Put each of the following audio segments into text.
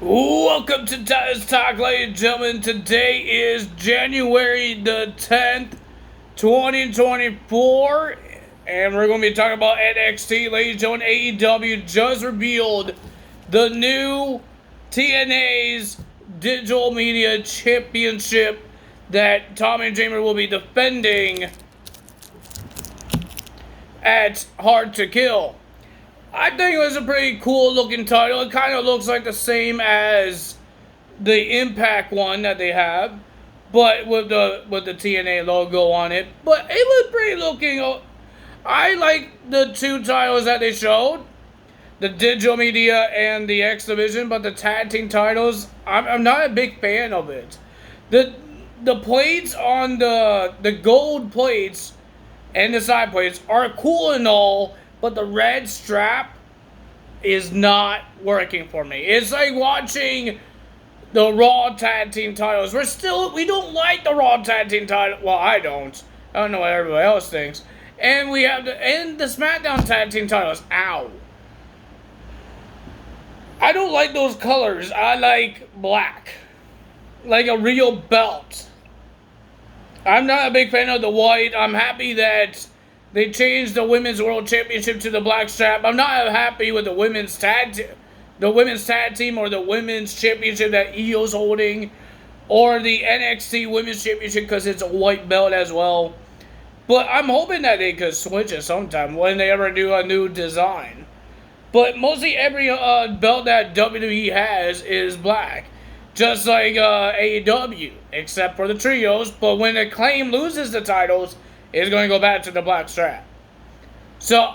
Welcome to Taz Talk, ladies and gentlemen. Today is January the 10th, 2024, and we're going to be talking about NXT. Ladies and gentlemen, AEW just revealed the new TNA's Digital Media Championship that Tommy Dreamer will be defending at Hard to Kill. I think it was a pretty cool looking title. It kind of looks like the same as the Impact one that they have, but with the TNA logo on it. But it was pretty looking. I like the two titles that they showed, the Digital Media and the X Division, but the tag team titles, I'm not a big fan of it. The plates on the gold plates and the side plates are cool and all, but the red strap is not working for me. It's like watching the Raw Tag Team titles. We don't like the Raw Tag Team title. Well, I don't. I don't know what everybody else thinks. And we have the SmackDown Tag Team titles. Ow. I don't like those colors. I like black. Like a real belt. I'm not a big fan of the white. I'm happy that they changed the Women's World Championship to the black strap. I'm not happy with the women's tag team or the women's championship that Io's holding, or the NXT Women's Championship because it's a white belt as well. But I'm hoping that they could switch it sometime when they ever do a new design. But mostly every belt that WWE has is black, just like AEW, except for the trios. But when Acclaim loses the titles, it's going to go back to the black strap. So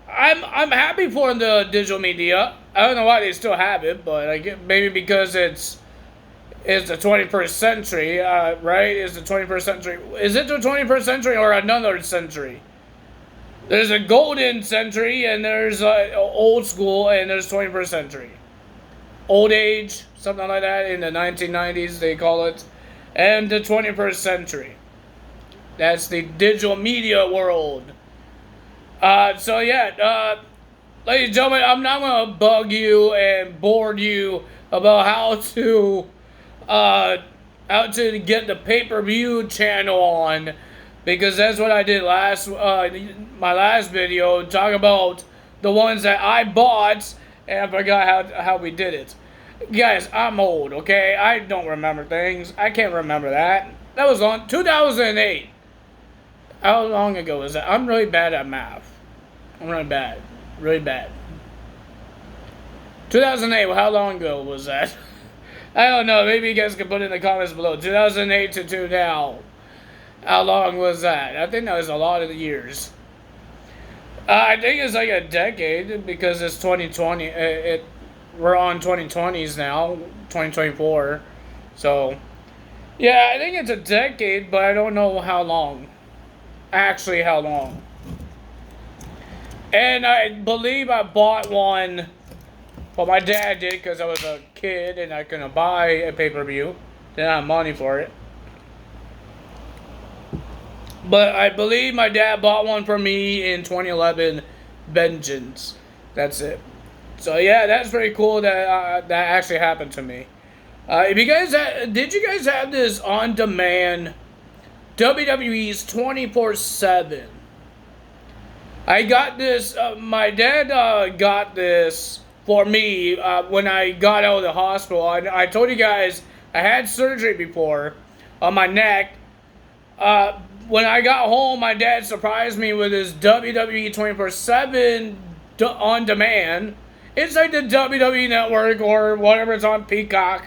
I'm happy for the Digital Media. I don't know why they still have it, but I get maybe because it's the 21st century, right? It's the 21st century. Is it the 21st century or another century? There's a golden century, and there's old school, and there's 21st century. Old age, something like that, in the 1990s they call it, and the 21st century. That's the digital media world. Ladies and gentlemen, I'm not going to bug you and bore you about how to get the pay-per-view channel on, because that's what I did my last video, talk about the ones that I bought, and I forgot how we did it. Guys, I'm old, okay? I don't remember things. I can't remember that. That was on 2008. How long ago was that? I'm really bad at math. I'm really bad. Really bad. 2008, well, how long ago was that? I don't know. Maybe you guys can put in the comments below. 2008 to now. How long was that? I think that was a lot of years. I think it's like a decade because it's 2020. We're on 2020s now. 2024. So, yeah, I think it's a decade, but I don't know how long. Actually, how long. And I believe I bought one, well, my dad did because I was a kid and I couldn't buy a pay-per-view. Didn't have money for it. But I believe my dad bought one for me in 2011, Vengeance. That's it. So yeah, that's pretty cool that that actually happened to me. Did you guys have this on-demand WWE's 24/7? I got this, my dad got this for me when I got out of the hospital. I told you guys I had surgery before on my neck. When I got home, my dad surprised me with his WWE 24/7 on demand. It's like the WWE Network or whatever it's on Peacock.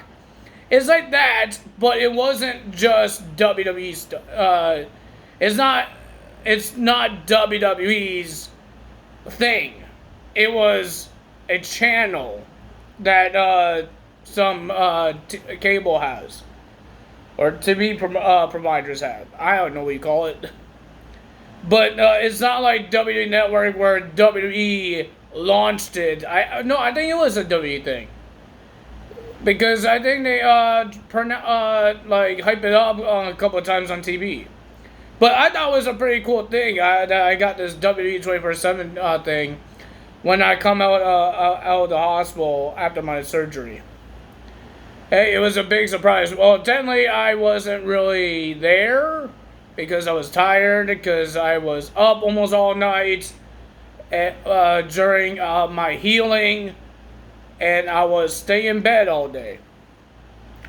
It's like that, but it wasn't just WWE stuff. It's not WWE's thing. It was a channel that some cable has, or TV providers have. I don't know what you call it. But it's not like WWE Network where WWE launched it. I think it was a WWE thing. Because I think they hype it up a couple of times on TV. But I thought it was a pretty cool thing that I got this WWE 24/7 thing when I come out of the hospital after my surgery. Hey, it was a big surprise. Well, technically, I wasn't really there because I was tired, because I was up almost all night during my healing, and I was staying in bed all day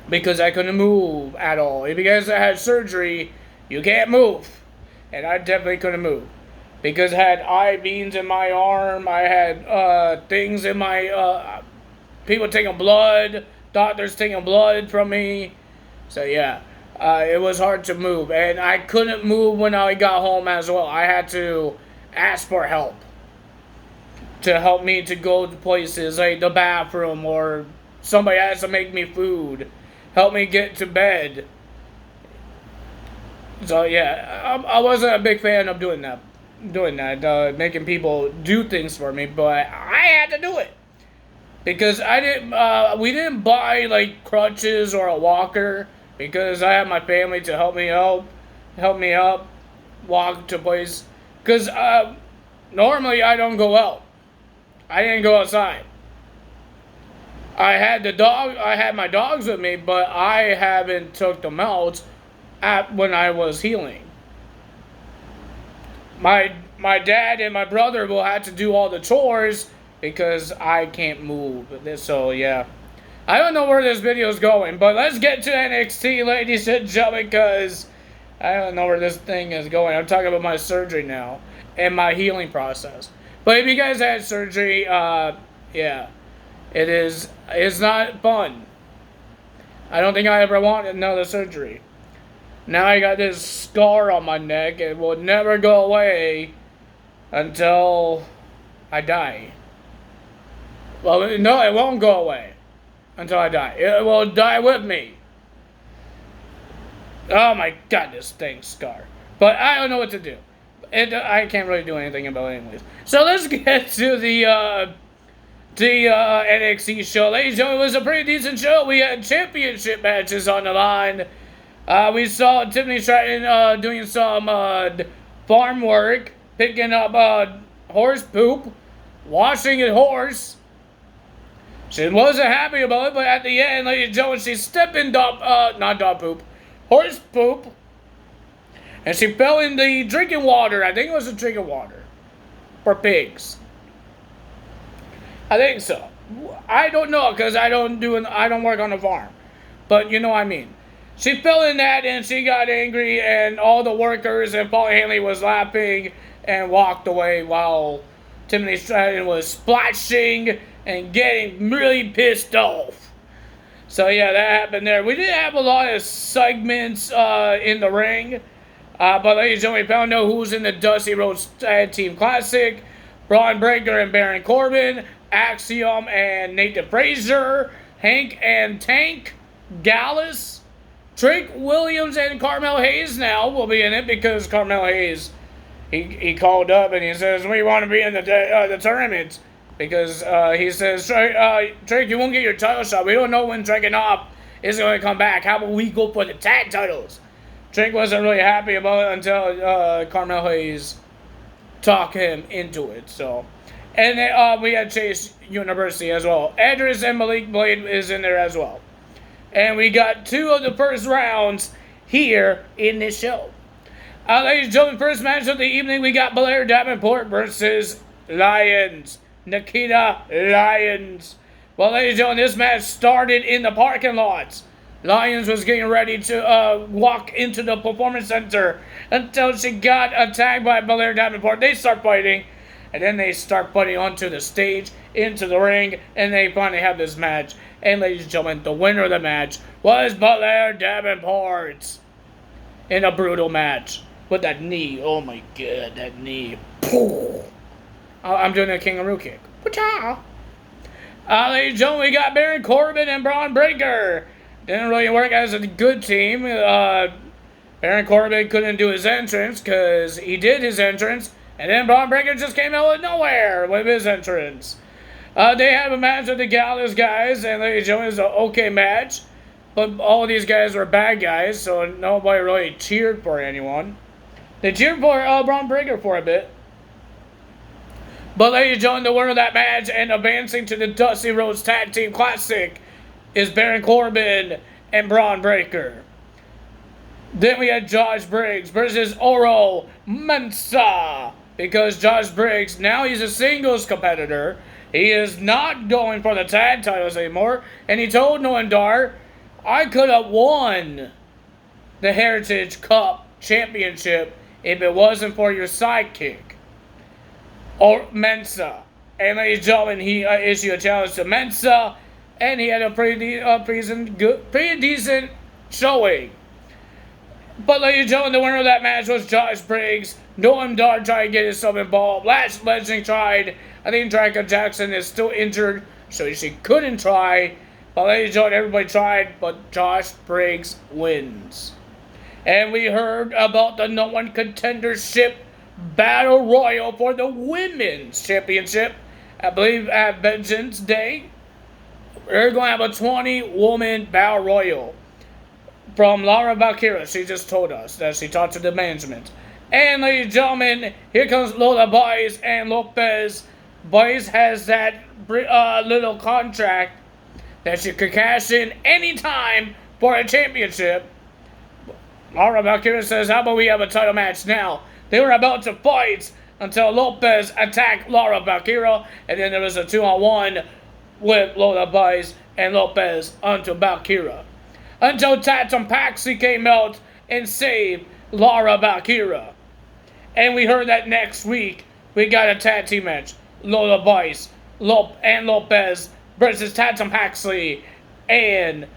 because I couldn't move at all. Because I had surgery, you can't move, and I definitely couldn't move because I had eye beams in my arm. I had things in my people taking blood, doctors taking blood from me. So yeah, it was hard to move, and I couldn't move when I got home as well. I had to ask for help to help me to go to places like the bathroom, or somebody has to make me food, help me get to bed. So yeah, I wasn't a big fan of doing that, making people do things for me, but I had to do it because we didn't buy like crutches or a walker because I had my family to help me up, walk to place. Because normally I don't go out. I didn't go outside. I had my dogs with me, but I haven't took them out when I was healing. My dad and my brother will have to do all the chores because I can't move. So yeah, I don't know where this video is going, but let's get to NXT, ladies and gentlemen, because I don't know where this thing is going. I'm talking about my surgery now and my healing process. But if you guys had surgery, yeah, it's not fun. I don't think I ever want another surgery. Now I got this scar on my neck. It will never go away until I die. Well, no, it won't go away until I die. It will die with me. Oh my god, this thing scar. But I don't know what to do. I can't really do anything about it anyways. So let's get to the NXT show. Ladies and gentlemen, it was a pretty decent show. We had championship matches on the line. We saw Tiffany Stratton doing some farm work, picking up horse poop, washing a horse. She wasn't happy about it, but at the end, ladies and gentlemen, she stepped in horse poop, and she fell in the drinking water. I think it was the drinking water for pigs. I think so. I don't know because I don't work on the farm, but you know what I mean. She fell in that and she got angry, and all the workers and Paul Hanley was laughing and walked away while Tiffany Stratton was splashing and getting really pissed off. So yeah, that happened there. We didn't have a lot of segments in the ring. But ladies and gentlemen, we found out who's in the Dusty Rhodes Tag Team Classic. Braun Breaker and Baron Corbin. Axiom and Nathan Frazier. Hank and Tank Gallus. Trick Williams and Carmel Hayes now will be in it because Carmel Hayes, he called up and he says, we want to be in the tournament. Because he says, Trick, you won't get your title shot. We don't know when Dragunov is going to come back. How about we go for the tag titles? Trick wasn't really happy about it until Carmel Hayes talked him into it. So, and then, we had Chase University as well. Edris and Malik Blade is in there as well. And we got 2 of the first rounds here in this show. Ladies and gentlemen, first match of the evening, we got Blair Davenport versus Lyons. Nikita Lyons. Well, ladies and gentlemen, this match started in the parking lots. Lyons was getting ready to walk into the performance center until she got attacked by Blair Davenport. They start fighting, and then they start fighting onto the stage, into the ring, and they finally have this match. And ladies and gentlemen, the winner of the match was Blair Davenport in a brutal match with that knee. Oh my god, that knee. I'm doing a kangaroo kick. Ladies and gentlemen, we got Baron Corbin and Braun Breaker. Didn't really work as a good team. Baron Corbin couldn't do his entrance because he did his entrance, and then Braun Breaker just came out of nowhere with his entrance. They have a match with the Gallus guys, and ladies and gentlemen, it's an okay match. But all of these guys were bad guys, so nobody really cheered for anyone. They cheered for Braun Breaker for a bit. But ladies and gentlemen, the winner of that match and advancing to the Dusty Rhodes Tag Team Classic is Baron Corbin and Braun Breaker. Then we had Josh Briggs versus Oro Mensah. Because Josh Briggs, now he's a singles competitor. He is not going for the tag titles anymore. And he told Noam Dar, I could have won the Heritage Cup Championship if it wasn't for your sidekick, or Mensah. And ladies and gentlemen, he issued a challenge to Mensah, and he had a pretty decent showing. But ladies and gentlemen, the winner of that match was Josh Briggs. Noam Dar tried to get himself involved. Lash Legend tried. I think Draco Jackson is still injured, so she couldn't try. But ladies and gentlemen, everybody tried, but Josh Briggs wins. And we heard about the No One Contendership Battle Royal for the Women's Championship. I believe at Vengeance Day. We're going to have a 20-woman Battle Royal. From Laura Valkyria, she just told us that she talked to the management. And ladies and gentlemen, here comes Lola Baez and Lopez. Baez has that little contract that she could cash in anytime for a championship. Laura Valkyria says, how about we have a title match now? They were about to fight until Lopez attacked Laura Valkyria, and then there was a 2-on-1 with Lola Baez and Lopez onto Valkyria. Until Tatum Paxley came out and saved Laura Valkyria. And we heard that next week we got a tag team match. Lola Baez and Lopez versus Tatum Paxley and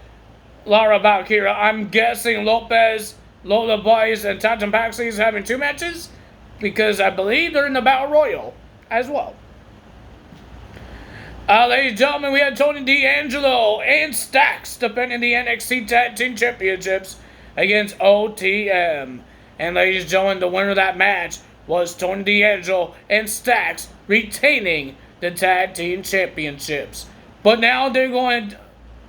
Laura Valkyria. I'm guessing Lola Baez and Tatum Paxley is having 2 matches, because I believe they're in the Battle Royal as well. Ladies and gentlemen, we had Tony D'Angelo and Stax defending the NXT Tag Team Championships against OTM. And ladies and gentlemen, the winner of that match was Tony D'Angelo and Stax retaining the Tag Team Championships. But now they're going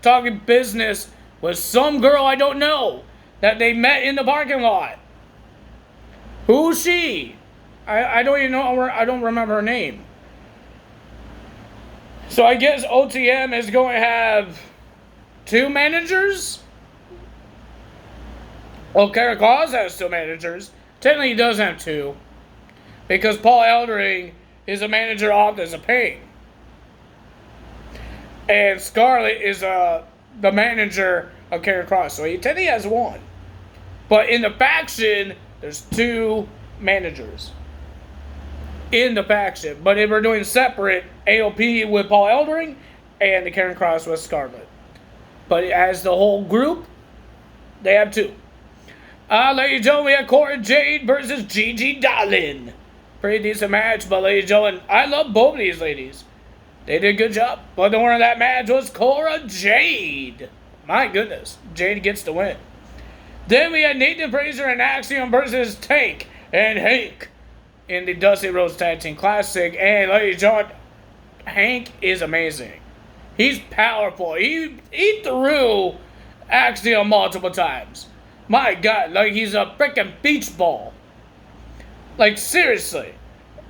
talking business with some girl I don't know that they met in the parking lot. Who's she? I don't even know. I don't remember her name. So I guess OTM is going to have 2 managers? Well, Karrion Kross has 2 managers. Technically, he does have 2. Because Paul Ellering is a manager off as a Pain. And Scarlett is the manager of Karrion Kross. So he technically has 1. But in the faction, there's 2 managers. In the faction. But if we're doing separate, AOP with Paul Ellering and the Karrion Kross with Scarlett. But as the whole group, they have 2. Ladies and gentlemen, we have Cora Jade versus Gigi Dolan. Pretty decent match, but ladies and gentlemen, I love both of these ladies. They did a good job. But the winner of that match was Cora Jade. My goodness, Jade gets the win. Then we had Nathan Frazer and Axiom versus Tank and Hank in the Dusty Rhodes Tag Team Classic. And ladies and gentlemen, Hank is amazing. He's powerful. He threw Axiom multiple times. My God, like he's a freaking beach ball. Like seriously,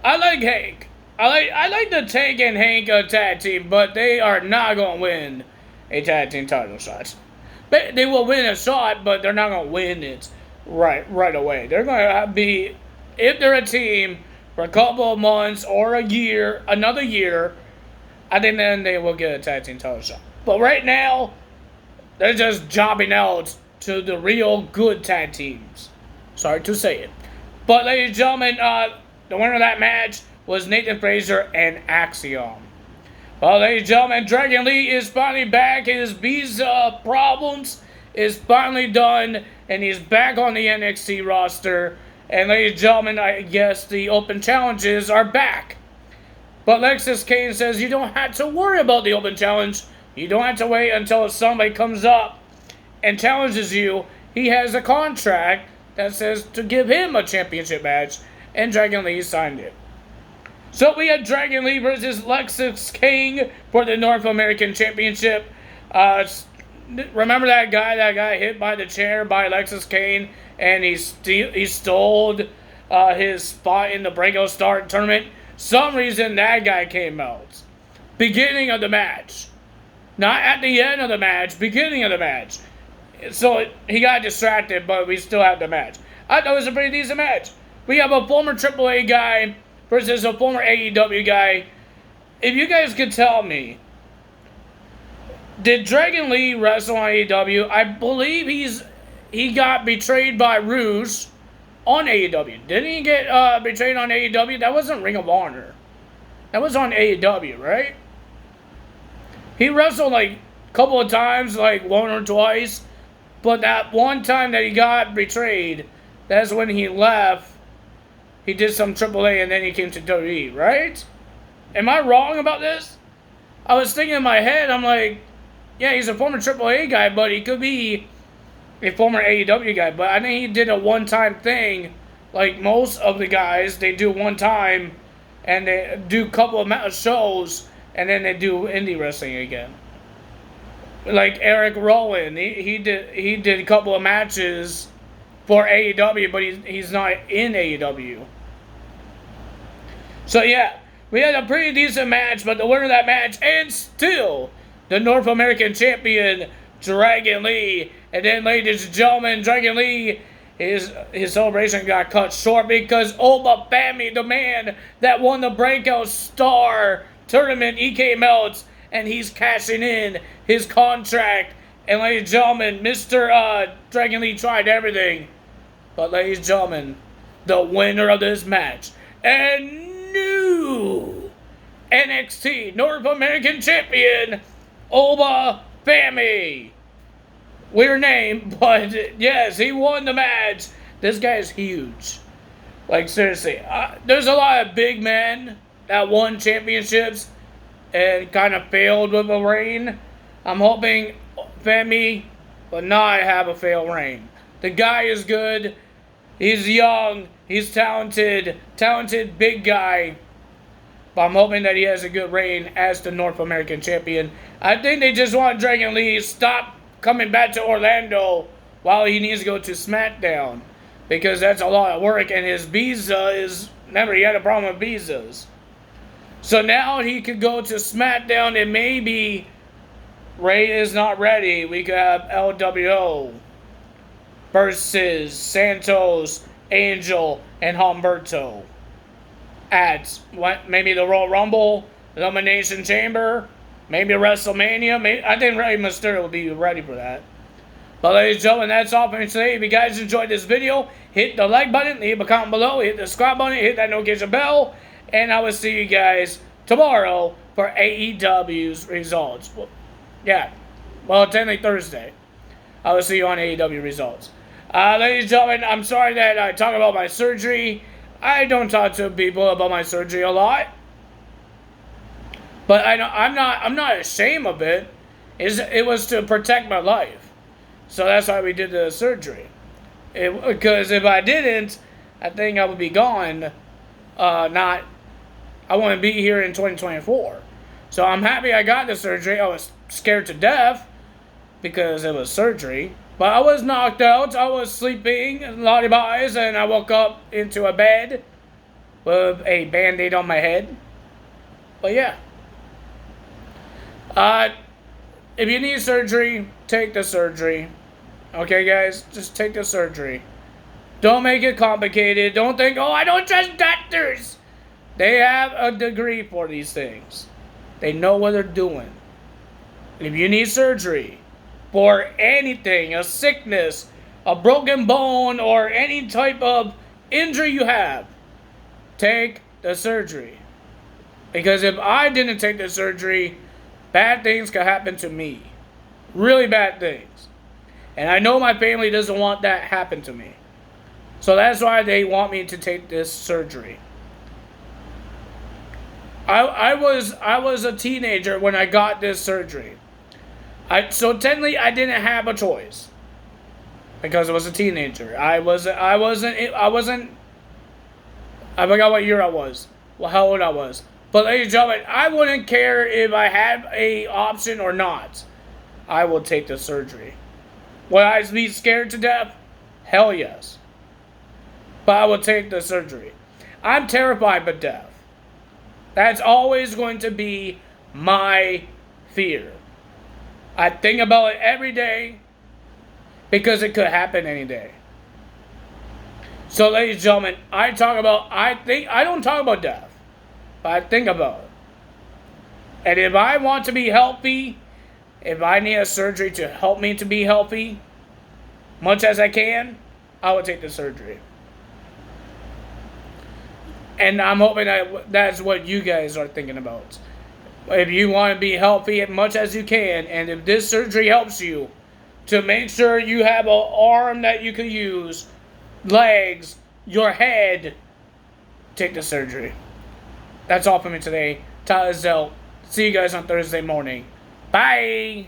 I like Hank. I like the Tank and Hank tag team, but they are not gonna win a tag team title shot. They will win a shot, but they're not gonna win it right away. They're gonna be, if they're a team for a couple of months or a year, another year, I think then they will get a tag team title shot. But right now, they're just jobbing out to the real good tag teams. Sorry to say it. But ladies and gentlemen, the winner of that match was Nathan Frazer and Axiom. Well, ladies and gentlemen, Dragon Lee is finally back. His visa problems is finally done, and he's back on the NXT roster. And ladies and gentlemen, I guess the open challenges are back. But Lexis Kane says you don't have to worry about the open challenge. You don't have to wait until somebody comes up and challenges you. He has a contract that says to give him a championship match, and Dragon Lee signed it. So we had Dragon Lee versus Lexis King for the North American Championship. Remember that guy that got hit by the chair by Lexis King, and he stole his spot in the Breakout Star tournament? Some reason that guy came out. Beginning of the match. Not at the end of the match, beginning of the match. So he got distracted, but we still had the match. I thought it was a pretty decent match. We have a former AAA guy versus a former AEW guy. If you guys could tell me, did Dragon Lee wrestle on AEW? I believe he got betrayed by Rouge on AEW. Didn't he get betrayed on AEW? That wasn't Ring of Honor. That was on AEW, right? He wrestled like a couple of times, like one or twice. But that one time that he got betrayed, that's when he left. He did some AAA and then he came to WWE, right? Am I wrong about this? I was thinking in my head, I'm like, yeah, he's a former AAA guy, but he could be a former AEW guy. But I think he did a one-time thing. Like most of the guys, they do one time and they do a couple of shows and then they do indie wrestling again. Like Eric Rowan, he did a couple of matches for AEW, but he's not in AEW. So yeah, we had a pretty decent match, but the winner of that match, and still the North American champion, Dragon Lee. And then, ladies and gentlemen, Dragon Lee, his celebration got cut short because Oba Fami, the man that won the Breakout Star tournament, he came out and he's cashing in his contract. And ladies and gentlemen, Mr. Dragon Lee tried everything. But ladies and gentlemen, the winner of this match, and new NXT North American Champion, Oba Fami. Weird name, but yes, he won the match. This guy is huge. Like, seriously. There's a lot of big men that won championships and kind of failed with a reign. I'm hoping Femi will not have a failed reign. The guy is good. He's young. He's talented. Talented big guy. But I'm hoping that he has a good reign as the North American champion. I think they just want Dragon Lee to stop coming back to Orlando while he needs to go to SmackDown. Because that's a lot of work. And his visa is... Remember, he had a problem with visas. So now he could go to SmackDown and maybe Ray is not ready. We could have LWO versus Santos, Angel, and Humberto at maybe the Royal Rumble, Elimination Chamber, maybe WrestleMania. I think Rey Mysterio will be ready for that. But ladies and gentlemen, that's all for me today. If you guys enjoyed this video, hit the like button, leave a comment below, hit the subscribe button, hit that notification bell, and I will see you guys tomorrow for AEW's results. Well, technically Thursday. I will see you on AEW results. Ladies and gentlemen, I'm sorry that I talk about my surgery. I don't talk to people about my surgery a lot. But I'm not ashamed of it. It was to protect my life. So that's why we did the surgery. Because if I didn't, I think I would be gone. I wouldn't be here in 2024. So I'm happy I got the surgery. I was scared to death because it was surgery. But I was knocked out. I was sleeping, lullabies, and I woke up into a bed with a band-aid on my head. But yeah. If you need surgery, take the surgery. Okay, guys? Just take the surgery. Don't make it complicated. Don't think, oh, I don't trust doctors. They have a degree for these things. They know what they're doing. If you need surgery for anything, a sickness, a broken bone, or any type of injury you have, take the surgery. Because if I didn't take the surgery, bad things could happen to me. Really bad things. And I know my family doesn't want that happen to me. So that's why they want me to take this surgery. I was a teenager when I got this surgery. So technically I didn't have a choice. Because I was a teenager. I forgot what year I was. Well, how old I was. But ladies and gentlemen, I wouldn't care if I had a option or not. I will take the surgery. Will I be scared to death? Hell yes. But I will take the surgery. I'm terrified of death. That's always going to be my fear. I think about it every day because it could happen any day. So, ladies and gentlemen, I don't talk about death, but I think about it. And if I want to be healthy, if I need a surgery to help me to be healthy, much as I can, I would take the surgery. And I'm hoping that that's what you guys are thinking about. If you want to be healthy as much as you can, and if this surgery helps you to make sure you have an arm that you can use, legs, your head, take the surgery. That's all for me today. Tyler Zelt. See you guys on Thursday morning. Bye!